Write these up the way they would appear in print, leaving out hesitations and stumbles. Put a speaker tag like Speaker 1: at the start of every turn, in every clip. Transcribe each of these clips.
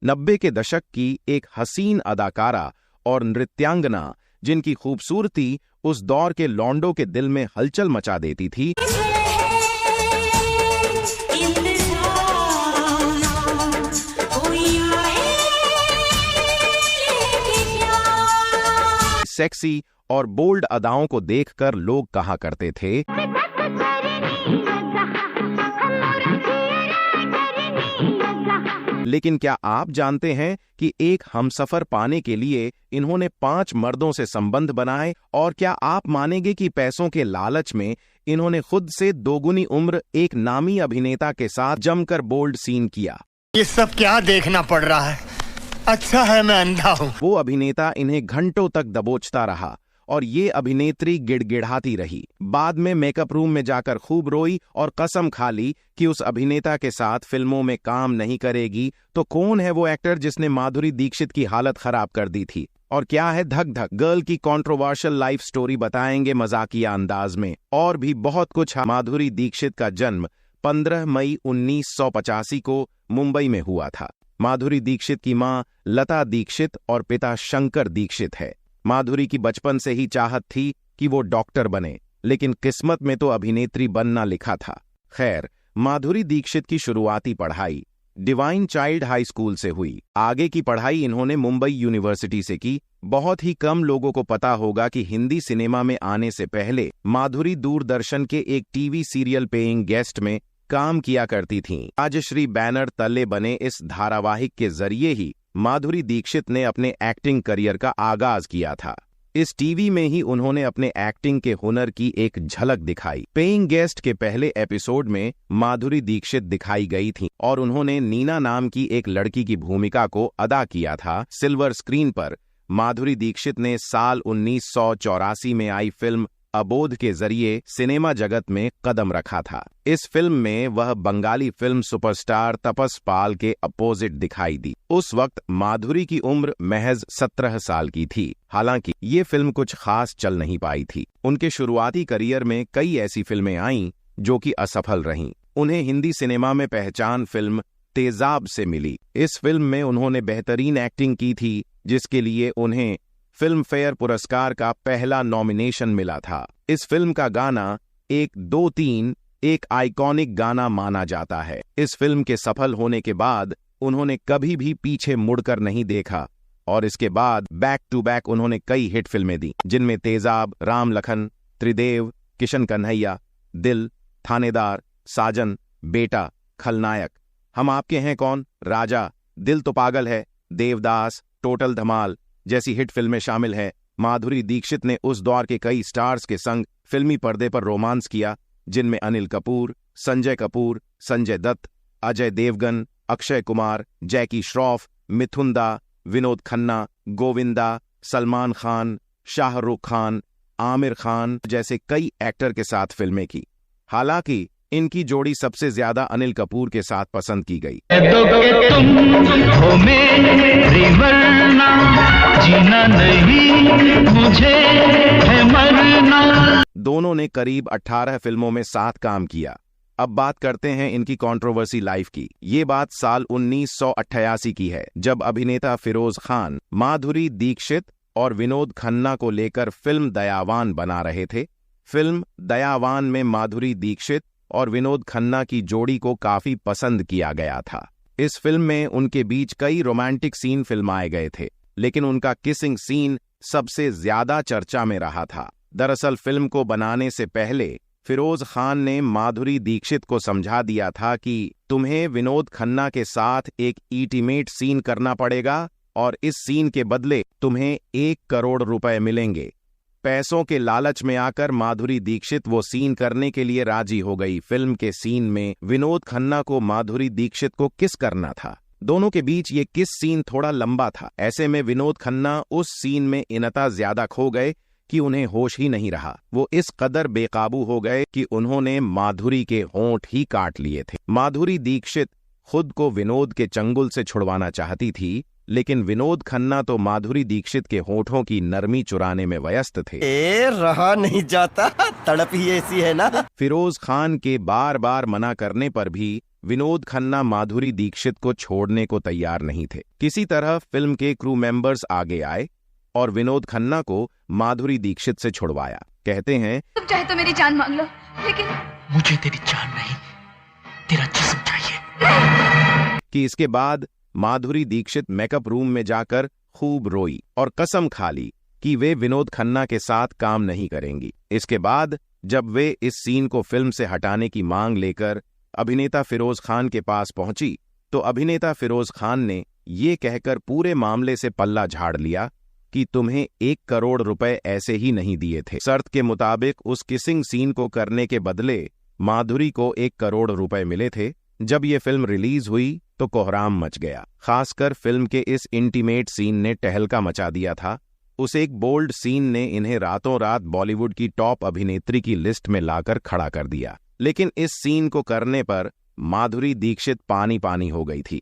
Speaker 1: 90 के दशक की एक हसीन अदाकारा और नृत्यांगना जिनकी खूबसूरती उस दौर के लौंडों के दिल में हलचल मचा देती थी, सेक्सी और बोल्ड अदाओं को देखकर लोग कहा करते थे, लेकिन क्या आप जानते हैं कि एक हमसफर पाने के लिए इन्होंने 5 मर्दों से संबंध बनाए? और क्या आप मानेंगे कि पैसों के लालच में इन्होंने खुद से दोगुनी उम्र एक नामी अभिनेता के साथ जमकर बोल्ड सीन किया?
Speaker 2: ये सब क्या देखना पड़ रहा है? अच्छा है मैं अंधा हूं।
Speaker 1: वो अभिनेता इन्हें घंटों तक दबोचता रहा और ये अभिनेत्री गिड़गिड़ाती रही। बाद में मेकअप रूम में जाकर खूब रोई और कसम खा ली कि उस अभिनेता के साथ फिल्मों में काम नहीं करेगी। तो कौन है वो एक्टर जिसने माधुरी दीक्षित की हालत खराब कर दी थी? और क्या है धक धक गर्ल की कंट्रोवर्शियल लाइफ स्टोरी बताएंगे मजाकिया अंदाज में। और भी बहुत कुछ। माधुरी दीक्षित का जन्म 15 मई 1985 को मुंबई में हुआ था। माधुरी दीक्षित की मां लता दीक्षित और पिता शंकर दीक्षित है। माधुरी की बचपन से ही चाहत थी कि वो डॉक्टर बने, लेकिन किस्मत में तो अभिनेत्री बनना लिखा था। खैर, माधुरी दीक्षित की शुरुआती पढ़ाई डिवाइन चाइल्ड हाई स्कूल से हुई। आगे की पढ़ाई इन्होंने मुंबई यूनिवर्सिटी से की। बहुत ही कम लोगों को पता होगा कि हिंदी सिनेमा में आने से पहले माधुरी दूरदर्शन के एक टीवी सीरियल पेइंग गेस्ट में काम किया करती थीं। राजश्री बैनर तले बने इस धारावाहिक के जरिए ही माधुरी दीक्षित ने अपने एक्टिंग करियर का आगाज किया था। इस टीवी में ही उन्होंने अपने एक्टिंग के हुनर की एक झलक दिखाई। पेइंग गेस्ट के पहले एपिसोड में माधुरी दीक्षित दिखाई गई थीं और उन्होंने नीना नाम की एक लड़की की भूमिका को अदा किया था। सिल्वर स्क्रीन पर माधुरी दीक्षित ने साल 1984 में आई फिल्म अबोध के जरिए सिनेमा जगत में कदम रखा था। इस फिल्म में वह बंगाली फिल्म सुपरस्टार तपस पाल के अपोजिट दिखाई दी। उस वक्त माधुरी की उम्र महज 17 साल की थी। हालांकि ये फिल्म कुछ खास चल नहीं पाई थी। उनके शुरुआती करियर में कई ऐसी फिल्में आईं जो कि असफल रहीं। उन्हें हिंदी सिनेमा में पहचान फिल्म तेजाब से मिली। इस फिल्म में उन्होंने बेहतरीन एक्टिंग की थी, जिसके लिए उन्हें फिल्म फेयर पुरस्कार का पहला नॉमिनेशन मिला था। इस फिल्म का गाना 1 2 3 एक आइकॉनिक गाना माना जाता है। इस फिल्म के सफल होने के बाद उन्होंने कभी भी पीछे मुड़कर नहीं देखा और इसके बाद बैक टू बैक उन्होंने कई हिट फिल्में दी, जिनमें तेजाब, राम लखन, त्रिदेव, किशन कन्हैया, दिल, थानेदार, साजन, बेटा, खलनायक, हम आपके हैं कौन, राजा, दिल तो पागल है, देवदास, टोटल धमाल जैसी हिट फिल्में शामिल हैं। माधुरी दीक्षित ने उस दौर के कई स्टार्स के संग फिल्मी पर्दे पर रोमांस किया, जिनमें अनिल कपूर, संजय कपूर, संजय दत्त, अजय देवगन, अक्षय कुमार, जैकी श्रॉफ, मिथुन दा, विनोद खन्ना, गोविंदा, सलमान खान, शाहरुख खान, आमिर खान जैसे कई एक्टर के साथ फिल्में की। हालांकि इनकी जोड़ी सबसे ज्यादा अनिल कपूर के साथ पसंद की गई। जीना नहीं मुझे है मरना। दोनों ने करीब 18 फिल्मों में साथ काम किया। अब बात करते हैं इनकी कंट्रोवर्सी लाइफ की। ये बात साल 1988 की है, जब अभिनेता फिरोज खान माधुरी दीक्षित और विनोद खन्ना को लेकर फिल्म दयावान बना रहे थे। फिल्म दयावान में माधुरी दीक्षित और विनोद खन्ना की जोड़ी को काफी पसंद किया गया था। इस फिल्म में उनके बीच कई रोमांटिक सीन फिल्माए गए थे, लेकिन उनका किसिंग सीन सबसे ज्यादा चर्चा में रहा था। दरअसल फिल्म को बनाने से पहले फिरोज खान ने माधुरी दीक्षित को समझा दिया था कि तुम्हें विनोद खन्ना के साथ एक इंटीमेट सीन करना पड़ेगा और इस सीन के बदले तुम्हें 1 करोड़ रुपए मिलेंगे। पैसों के लालच में आकर माधुरी दीक्षित वो सीन करने के लिए राजी हो गई। फिल्म के सीन में विनोद खन्ना को माधुरी दीक्षित को किस करना था। दोनों के बीच ये किस सीन थोड़ा लंबा था। ऐसे में विनोद खन्ना उस सीन में इनता ज्यादा खो गए कि उन्हें होश ही नहीं रहा। वो इस कदर बेकाबू हो गए कि उन्होंने माधुरी के होंठ ही काट लिए थे। माधुरी दीक्षित खुद को विनोद के चंगुल से छुड़वाना चाहती थी, लेकिन विनोद खन्ना तो माधुरी दीक्षित के होठों की नरमी चुराने में व्यस्त थे।
Speaker 2: रहा नहीं जाता, तड़प ही ऐसी है ना।
Speaker 1: फिरोज खान के बार बार मना करने पर भी विनोद खन्ना माधुरी दीक्षित को छोड़ने को तैयार नहीं थे। किसी तरह फिल्म के क्रू मेंबर्स आगे आए और विनोद खन्ना को माधुरी दीक्षित से छुड़वाया। कहते हैं,
Speaker 3: तुम चाहे तो मेरी जान मांग लो, लेकिन
Speaker 4: मुझे तेरी जान नहीं, तेरा जिस्म चाहिए।
Speaker 1: कि इसके बाद माधुरी दीक्षित मेकअप रूम में जाकर खूब रोई और कसम खा ली कि वे विनोद खन्ना के साथ काम नहीं करेंगी। इसके बाद जब वे इस सीन को फिल्म से हटाने की मांग लेकर अभिनेता फिरोज खान के पास पहुंची तो अभिनेता फिरोज खान ने ये कहकर पूरे मामले से पल्ला झाड़ लिया कि तुम्हें 1 करोड़ रुपए ऐसे ही नहीं दिए थे। शर्त के मुताबिक उस किसिंग सीन को करने के बदले माधुरी को 1 करोड़ रुपए मिले थे। जब ये फिल्म रिलीज हुई तो कोहराम मच गया। खासकर फिल्म के इस इंटीमेट सीन ने टहलका मचा दिया था। उस एक बोल्ड सीन ने इन्हें रातों रात बॉलीवुड की टॉप अभिनेत्री की लिस्ट में लाकर खड़ा कर दिया। लेकिन इस सीन को करने पर माधुरी दीक्षित पानी पानी हो गई थी।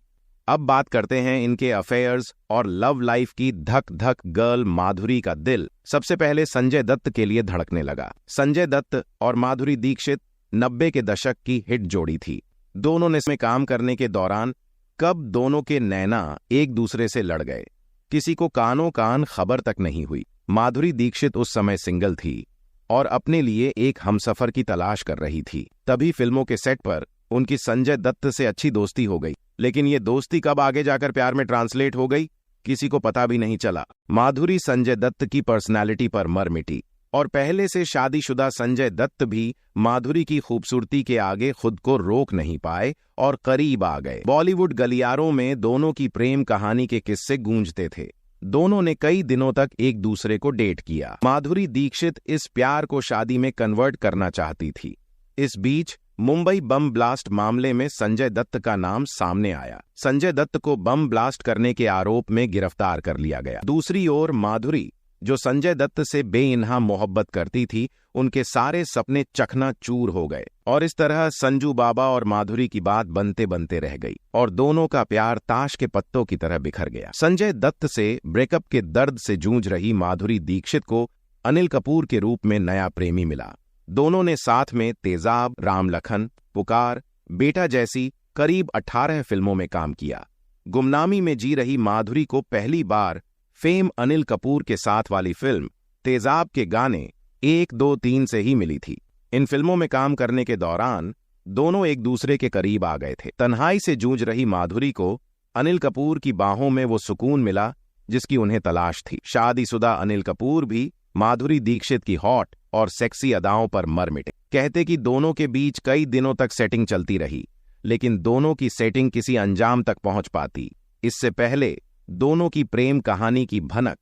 Speaker 1: अब बात करते हैं इनके अफेयर्स और लव लाइफ की। धक धक गर्ल माधुरी का दिल सबसे पहले संजय दत्त के लिए धड़कने लगा। संजय दत्त और माधुरी दीक्षित 90 के दशक की हिट जोड़ी थी। दोनों ने इसमें काम करने के दौरान कब दोनों के नैना एक दूसरे से लड़ गए, किसी को कानों कान खबर तक नहीं हुई। माधुरी दीक्षित उस समय सिंगल थी और अपने लिए एक हमसफर की तलाश कर रही थी। तभी फिल्मों के सेट पर उनकी संजय दत्त से अच्छी दोस्ती हो गई। लेकिन ये दोस्ती कब आगे जाकर प्यार में ट्रांसलेट हो गई, किसी को पता भी नहीं चला। माधुरी संजय दत्त की पर्सनालिटी पर मर मिटी और पहले से शादीशुदा संजय दत्त भी माधुरी की खूबसूरती के आगे खुद को रोक नहीं पाए और करीब आ गए। बॉलीवुड गलियारों में दोनों की प्रेम कहानी के किस्से गूंजते थे। दोनों ने कई दिनों तक एक दूसरे को डेट किया। माधुरी दीक्षित इस प्यार को शादी में कन्वर्ट करना चाहती थी। इस बीच मुंबई बम ब्लास्ट मामले में संजय दत्त का नाम सामने आया। संजय दत्त को बम ब्लास्ट करने के आरोप में गिरफ्तार कर लिया गया। दूसरी ओर माधुरी, जो संजय दत्त से बेइंतहा मोहब्बत करती थी, उनके सारे सपने चकनाचूर हो गए और इस तरह संजू बाबा और माधुरी की बात बनते बनते रह गई और दोनों का प्यार ताश के पत्तों की तरह बिखर गया। संजय दत्त से ब्रेकअप के दर्द से जूझ रही माधुरी दीक्षित को अनिल कपूर के रूप में नया प्रेमी मिला। दोनों ने साथ में तेजाब, राम लखन, पुकार, बेटा जैसी करीब 18 फिल्मों में काम किया। गुमनामी में जी रही माधुरी को पहली बार फेम अनिल कपूर के साथ वाली फिल्म तेजाब के गाने 1, 2, 3 से ही मिली थी। इन फिल्मों में काम करने के दौरान दोनों एक दूसरे के करीब आ गए थे। तन्हाई से जूझ रही माधुरी को अनिल कपूर की बाहों में वो सुकून मिला जिसकी उन्हें तलाश थी। शादीशुदा अनिल कपूर भी माधुरी दीक्षित की हॉट और सेक्सी अदाओं पर मर मिटे। कहते कि दोनों के बीच कई दिनों तक सेटिंग चलती रही, लेकिन दोनों की सेटिंग किसी अंजाम तक पहुंच पाती इससे पहले दोनों की प्रेम कहानी की भनक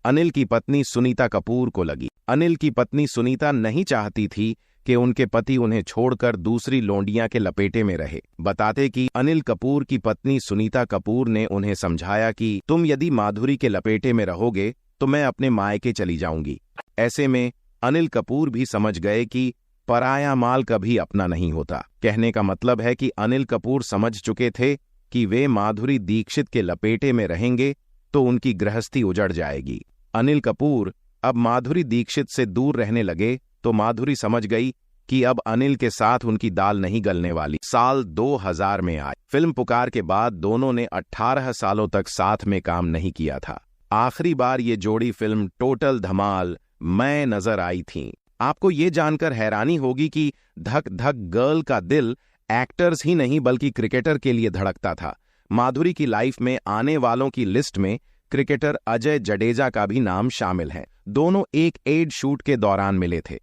Speaker 1: अनिल की पत्नी सुनीता कपूर को लगी। अनिल की पत्नी सुनीता नहीं चाहती थी कि उनके पति उन्हें छोड़कर दूसरी लोंडियां के लपेटे में रहे। बताते कि अनिल कपूर की पत्नी सुनीता कपूर ने उन्हें समझाया कि तुम यदि माधुरी के लपेटे में रहोगे तो मैं अपने मायके चली जाऊंगी। ऐसे में अनिल कपूर भी समझ गए कि पराया माल कभी अपना नहीं होता। कहने का मतलब है कि अनिल कपूर समझ चुके थे कि वे माधुरी दीक्षित के लपेटे में रहेंगे तो उनकी गृहस्थी उजड़ जाएगी। अनिल कपूर अब माधुरी दीक्षित से दूर रहने लगे तो माधुरी समझ गई कि अब अनिल के साथ उनकी दाल नहीं गलने वाली। साल 2000 में आई फिल्म पुकार के बाद दोनों ने 18 सालों तक साथ में काम नहीं किया था। आखिरी बार ये जोड़ी फिल्म टोटल धमाल मैं नजर आई थी। आपको ये जानकर हैरानी होगी कि धक धक गर्ल का दिल एक्टर्स ही नहीं बल्कि क्रिकेटर के लिए धड़कता था। माधुरी की लाइफ में आने वालों की लिस्ट में क्रिकेटर अजय जडेजा का भी नाम शामिल है। दोनों एक एड शूट के दौरान मिले थे।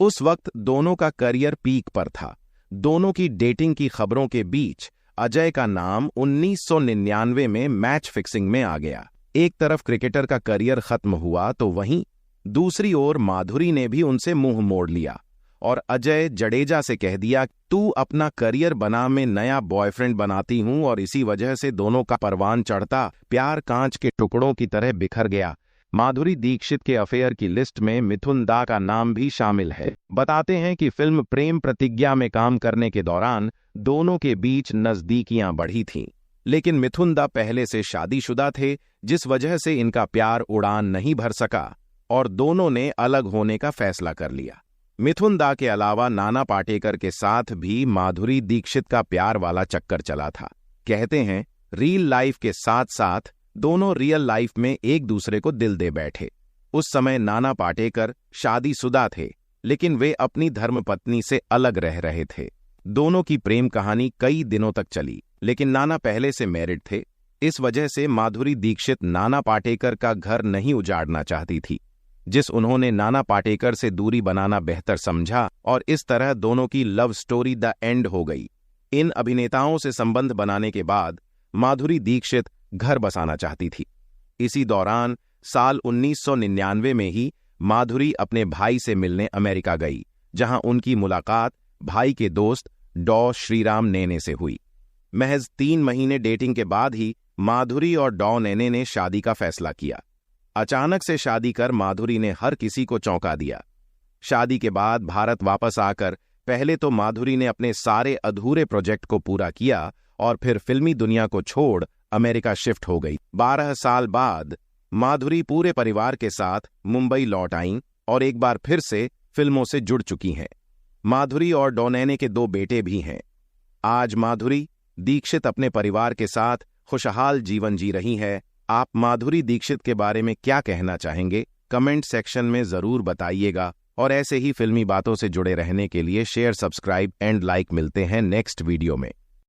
Speaker 1: उस वक्त दोनों का करियर पीक पर था। दोनों की डेटिंग की खबरों के बीच अजय का नाम 1999 में मैच फिक्सिंग में आ गया। एक तरफ क्रिकेटर का करियर खत्म हुआ तो वहीं दूसरी ओर माधुरी ने भी उनसे मुंह मोड़ लिया और अजय जडेजा से कह दिया, तू अपना करियर बना, मैं नया बॉयफ्रेंड बनाती हूं। और इसी वजह से दोनों का परवान चढ़ता प्यार कांच के टुकड़ों की तरह बिखर गया। माधुरी दीक्षित के अफेयर की लिस्ट में मिथुन दा का नाम भी शामिल है। बताते हैं कि फिल्म प्रेम प्रतिज्ञा में काम करने के दौरान दोनों के बीच नजदीकियां बढ़ी थीं, लेकिन मिथुन दा पहले से शादीशुदा थे, जिस वजह से इनका प्यार उड़ान नहीं भर सका और दोनों ने अलग होने का फैसला कर लिया। मिथुन दा के अलावा नाना पाटेकर के साथ भी माधुरी दीक्षित का प्यार वाला चक्कर चला था। कहते हैं रियल लाइफ के साथ साथ दोनों रियल लाइफ में एक दूसरे को दिल दे बैठे। उस समय नाना पाटेकर शादीशुदा थे, लेकिन वे अपनी धर्मपत्नी से अलग रह रहे थे। दोनों की प्रेम कहानी कई दिनों तक चली, लेकिन नाना पहले से मैरिड थे। इस वजह से माधुरी दीक्षित नाना पाटेकर का घर नहीं उजाड़ना चाहती थी, जिस उन्होंने नाना पाटेकर से दूरी बनाना बेहतर समझा और इस तरह दोनों की लव स्टोरी द एंड हो गई। इन अभिनेताओं से संबंध बनाने के बाद माधुरी दीक्षित घर बसाना चाहती थी। इसी दौरान साल 1999 में ही माधुरी अपने भाई से मिलने अमेरिका गई, जहां उनकी मुलाकात भाई के दोस्त डॉ श्रीराम नेने से हुई। महज 3 महीने डेटिंग के बाद ही माधुरी और डॉ नेने ने शादी का फैसला किया। अचानक से शादी कर माधुरी ने हर किसी को चौंका दिया। शादी के बाद भारत वापस आकर पहले तो माधुरी ने अपने सारे अधूरे प्रोजेक्ट को पूरा किया और फिर फिल्मी दुनिया को छोड़ अमेरिका शिफ्ट हो गई। 12 साल बाद माधुरी पूरे परिवार के साथ मुंबई लौट आईं और एक बार फिर से फिल्मों से जुड़ चुकी हैं। माधुरी और डॉ नेने के 2 बेटे भी हैं। आज माधुरी दीक्षित अपने परिवार के साथ खुशहाल जीवन जी रही है। आप माधुरी दीक्षित के बारे में क्या कहना चाहेंगे? कमेंट सेक्शन में जरूर बताइएगा और ऐसे ही फिल्मी बातों से जुड़े रहने के लिए शेयर, सब्सक्राइब एंड लाइक। मिलते हैं नेक्स्ट वीडियो में।